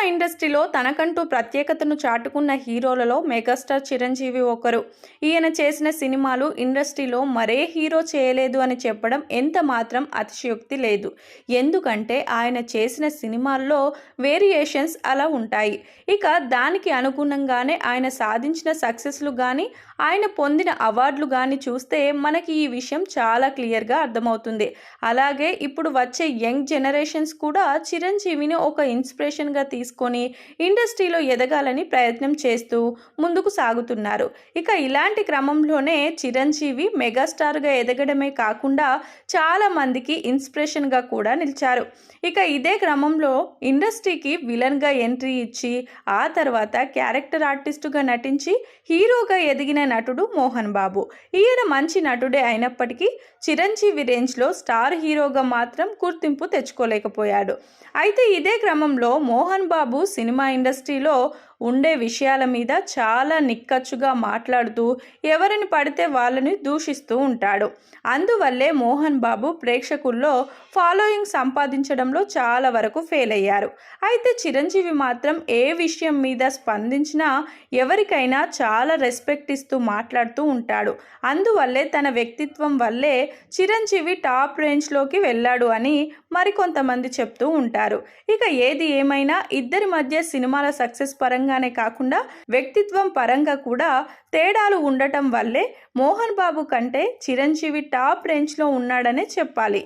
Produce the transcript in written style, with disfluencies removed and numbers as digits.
ఇండస్ట్రీలో తనకంటూ ప్రత్యేకతను చాటుకున్న హీరోలలో మెగాస్టార్ చిరంజీవి ఒకరు. ఈయన చేసిన సినిమాలు ఇండస్ట్రీలో మరే హీరో చేయలేదు అని చెప్పడం ఎంత మాత్రం అతిశయోక్తి లేదు. ఎందుకంటే ఆయన చేసిన సినిమాల్లో వేరియేషన్స్ అలా ఉంటాయి. ఇక దానికి అనుగుణంగానే ఆయన సాధించిన సక్సెస్లు కానీ, ఆయన పొందిన అవార్డులు కానీ చూస్తే మనకి ఈ విషయం చాలా క్లియర్గా అర్థమవుతుంది. అలాగే ఇప్పుడు వచ్చే యంగ్ జనరేషన్స్ కూడా చిరంజీవిని ఒక ఇన్స్పిరేషన్గా తీసుకొని ఇండస్ట్రీలో ఎదగాలని ప్రయత్నం చేస్తూ ముందుకు సాగుతున్నారు. ఇక ఇలాంటి క్రమంలోనే చిరంజీవి మెగాస్టార్గా ఎదగడమే కాకుండా చాలా మందికి ఇన్స్పిరేషన్గా కూడా నిలిచారు. ఇక ఇదే క్రమంలో ఇండస్ట్రీకి విలన్గా ఎంట్రీ ఇచ్చి ఆ తర్వాత క్యారెక్టర్ ఆర్టిస్టుగా నటించి హీరోగా ఎదిగిన నటుడు మోహన్ బాబు. ఈయన మంచి నటుడే అయినప్పటికీ చిరంజీవి రేంజ్లో స్టార్ హీరోగా మాత్రం గుర్తింపు తెచ్చుకోలేకపోయాడు. అయితే ఇదే క్రమంలో మోహన్ బాబు సినిమా ఇండస్ట్రీలో ఉండే విషయాల మీద చాలా నిక్కచ్చుగా మాట్లాడుతూ ఎవరిని పడితే వాళ్ళని దూషిస్తూ ఉంటాడు. అందువల్లే మోహన్ బాబు ప్రేక్షకుల్లో ఫాలోయింగ్ సంపాదించడంలో చాలా వరకు ఫెయిల్ అయ్యారు. అయితే చిరంజీవి మాత్రం ఏ విషయం మీద స్పందించినా ఎవరికైనా చాలా రెస్పెక్ట్ ఇస్తూ మాట్లాడుతూ ఉంటాడు. అందువల్లే తన వ్యక్తిత్వం వల్లే చిరంజీవి టాప్ రేంజ్లోకి వెళ్ళాడు అని మరికొంతమంది చెప్తూ ఉంటారు. ఇక ఏది ఏమైనా ఇద్దరి మధ్య సినిమాల సక్సెస్ పరంగానే కాకుండా వ్యక్తిత్వం పరంగా కూడా తేడాలు ఉండటం వల్లే మోహన్ బాబు కంటే చిరంజీవి టాప్ రేంజ్లో ఉన్నాడనే చెప్పాలి.